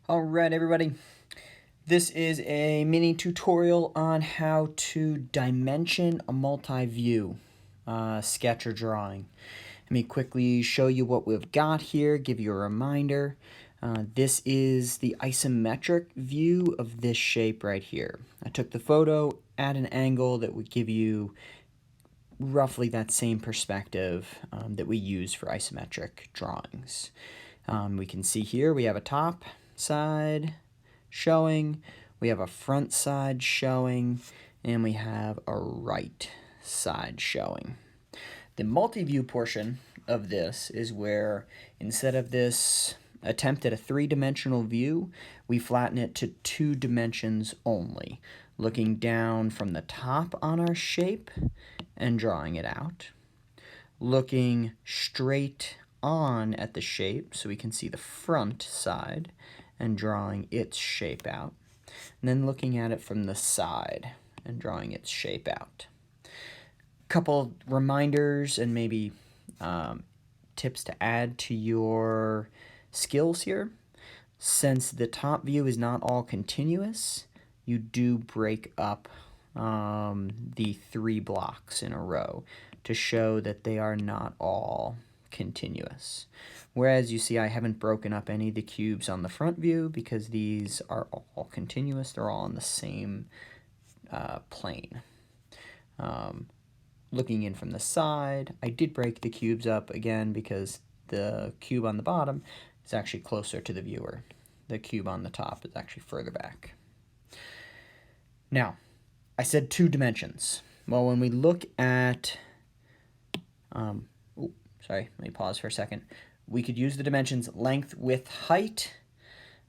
Alright everybody, this is a mini tutorial on how to dimension a multi-view sketch or drawing. Let me quickly show you what we've got here, give you a reminder. This is the isometric view of this shape right here. I took the photo at an angle that would give you roughly that same perspective that we use for isometric drawings. We can see here we have a top side showing, we have a front side showing, and we have a right side showing. The multi-view portion of this is where instead of this attempt at a three-dimensional view, we flatten it to 2 dimensions only, looking down from the top on our shape and drawing it out, looking straight on at the shape so we can see the front side and drawing its shape out, and then looking at it from the side and drawing its shape out. Couple reminders and maybe tips to add to your skills here. Since the top view is not all continuous, you do break up the 3 blocks in a row to show that they are not all continuous. Whereas you see I haven't broken up any of the cubes on the front view because these are all continuous. They're all on the same plane. Looking in from the side, I did break the cubes up again because the cube on the bottom is actually closer to the viewer. The cube on the top is actually further back. Now, I said 2 dimensions. Well, when we look at, sorry, let me pause for a second. We could use the dimensions length, width, height.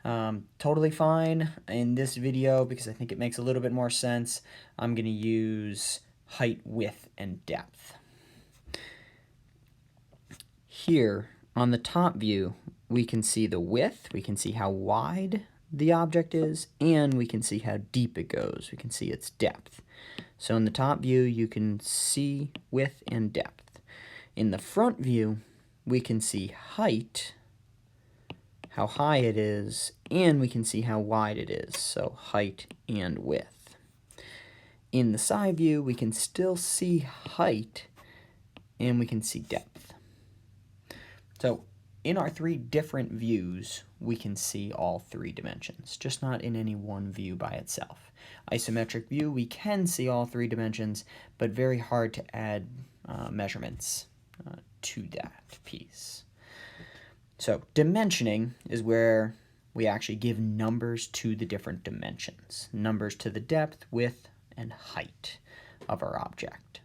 Totally fine in this video because I think it makes a little bit more sense. I'm going to use height, width, and depth. Here on the top view, we can see the width, we can see how wide the object is, and we can see how deep it goes. We can see its depth. So in the top view, you can see width and depth. In the front view, we can see height, how high it is, and we can see how wide it is, so height and width. In the side view, we can still see height, and we can see depth. So in our 3 different views, we can see all 3 dimensions, just not in any one view by itself. Isometric view, we can see all 3 dimensions, but very hard to add measurements to that piece. So dimensioning is where we actually give numbers to the different dimensions, numbers to the depth, width, and height of our object.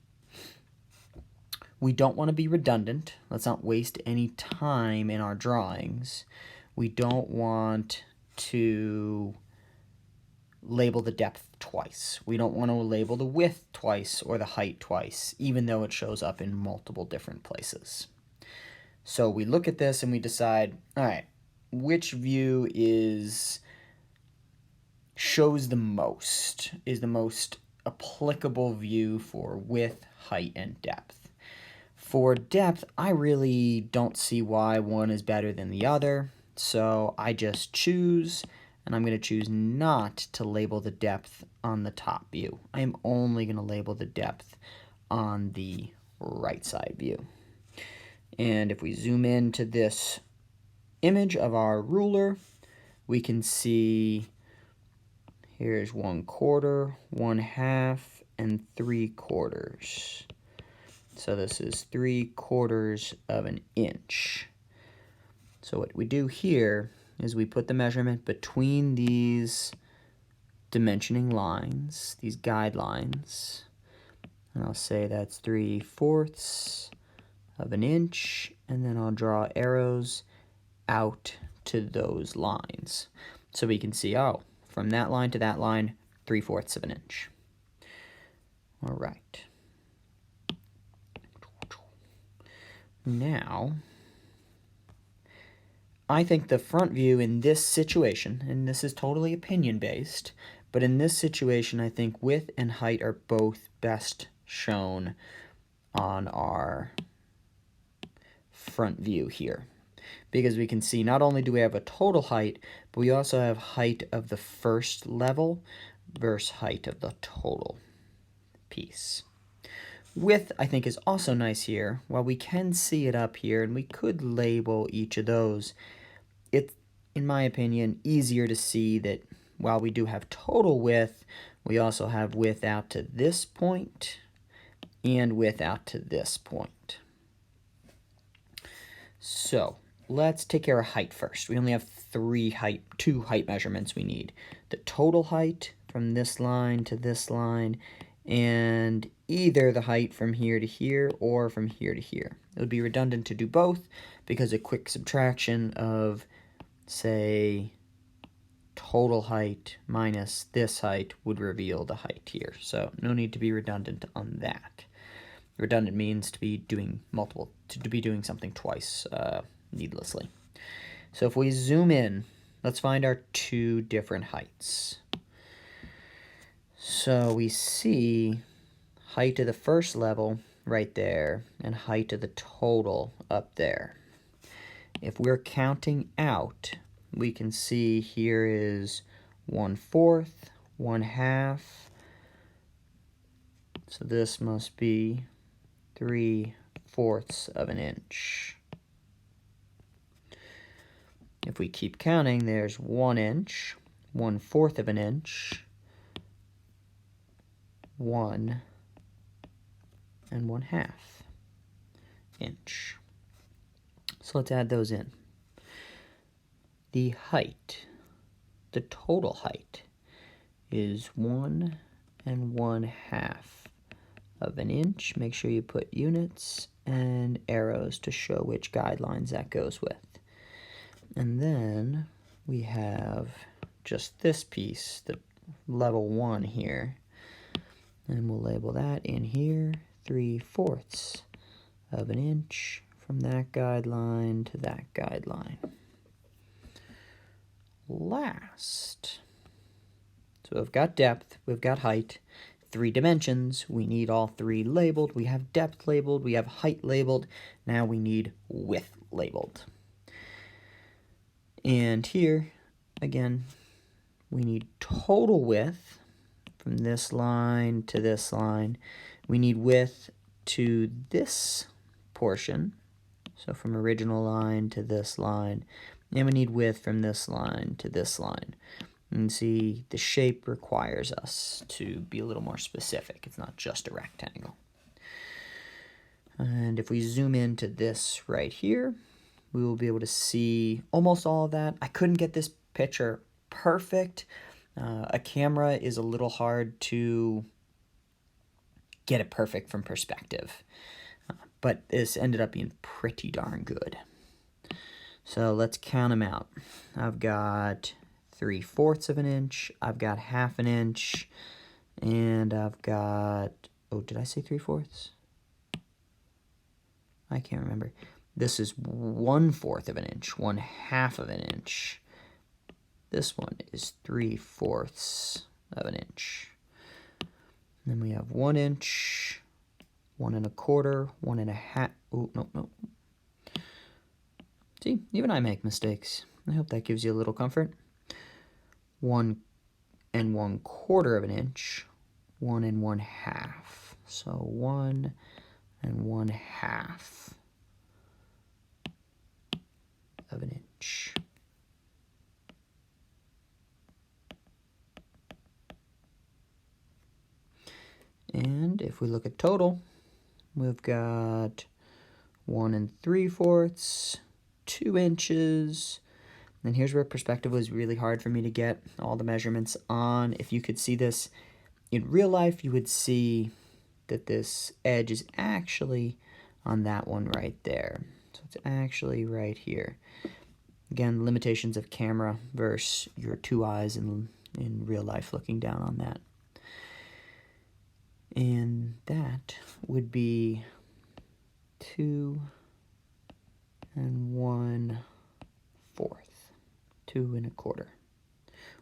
We don't want to be redundant. Let's not waste any time in our drawings. We don't want to label the depth twice. We don't want to label the width twice or the height twice, even though it shows up in multiple different places. So we look at this and we decide, all right, which view shows the most, is the most applicable view for width, height, and depth. For depth, I really don't see why one is better than the other, so I just choose, and I'm going to choose not to label the depth on the top view. I am only going to label the depth on the right side view. And if we zoom into this image of our ruler, we can see here's 1/4, 1/2, and 3/4. So this is 3/4 of an inch. So what we do here is we put the measurement between these dimensioning lines, these guidelines, and I'll say that's 3/4 of an inch, and then I'll draw arrows out to those lines. So we can see, oh, from that line to that line, 3/4 of an inch. All right. Now, I think the front view in this situation, and this is totally opinion-based, but in this situation, I think width and height are both best shown on our front view here. because we can see not only do we have a total height, but we also have height of the first level versus height of the total piece. Width, I think, is also nice here. While we can see it up here, and we could label each of those, it's, in my opinion, easier to see that while we do have total width, we also have width out to this point and width out to this point. So let's take care of height first. We only have two height measurements we need. The total height from this line to this line, and either the height from here to here or from here to here. It would be redundant to do both because a quick subtraction of, say, total height minus this height would reveal the height here. So no need to be redundant on that. Redundant means to be doing something twice needlessly. So if we zoom in, let's find our two different heights. So we see height of the first level right there and height of the total up there. If we're counting out, we can see here is 1/4, 1/2. So this must be 3/4 of an inch. If we keep counting, there's 1 inch, 1/4 of an inch, 1 and 1/2 inch. So let's add those in. The height, the total height, is 1 and 1/2 of an inch. Make sure you put units and arrows to show which guidelines that goes with. And then we have just this piece, the level 1 here, and we'll label that in here 3/4 of an inch from that guideline to that guideline. Last, so we've got depth, we've got height, 3 dimensions, we need all 3 labeled. We have depth labeled, we have height labeled, now we need width labeled. And here, again, we need total width from this line to this line. We need width to this portion, so from original line to this line. And we need width from this line to this line. And see, the shape requires us to be a little more specific. It's not just a rectangle. And if we zoom into this right here, we will be able to see almost all of that. I couldn't get this picture perfect. A camera is a little hard to get it perfect from perspective. But this ended up being pretty darn good. So let's count them out. I've got 3/4 of an inch, I've got 1/2 an inch, and I've got, oh, did I say 3/4? I can't remember. This is 1/4 of an inch, 1/2 of an inch. This one is 3/4 of an inch. And then we have 1 inch, 1 1/4, 1 1/2. Oh, no. See, even I make mistakes. I hope that gives you a little comfort. 1 1/4 of an inch, 1 1/2. So 1 1/2 of an inch. And if we look at total, we've got 1 3/4, 2 inches. And here's where perspective was really hard for me to get all the measurements on. If you could see this in real life, you would see that this edge is actually on that one right there. So it's actually right here. Again, limitations of camera versus your 2 eyes in real life looking down on that. And that would be 2 1/4. 2 1/4.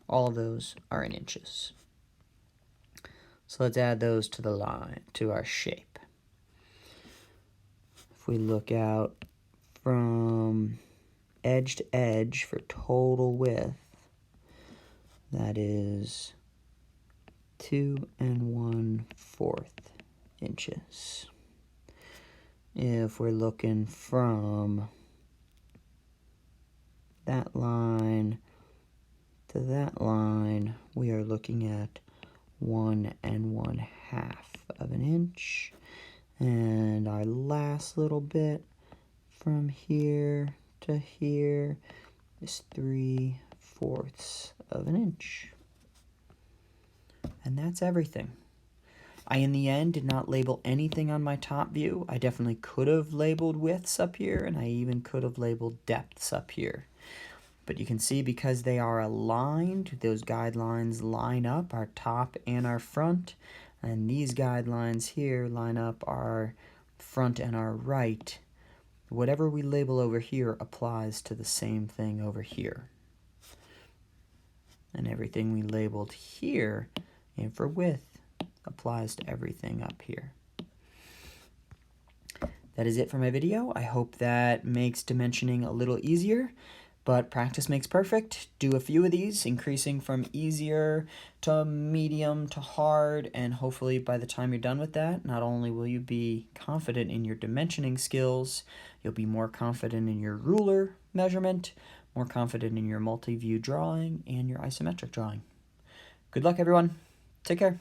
All of those are in inches. So let's add those to the line, to our shape. If we look out from edge to edge for total width, that is 2 1/4 inches. If we're looking from that line to that line, we are looking at 1 1/2 of an inch. And our last little bit from here to here is 3/4 of an inch. And that's everything. I, in the end, did not label anything on my top view. I definitely could have labeled widths up here, and I even could have labeled depths up here. But you can see because they are aligned, those guidelines line up our top and our front, and these guidelines here line up our front and our right. Whatever we label over here applies to the same thing over here. And everything we labeled here, and for width, applies to everything up here. That is it for my video. I hope that makes dimensioning a little easier, but practice makes perfect. Do a few of these, increasing from easier to medium to hard, and hopefully by the time you're done with that, not only will you be confident in your dimensioning skills, you'll be more confident in your ruler measurement, more confident in your multi-view drawing, and your isometric drawing. Good luck, everyone. Take care.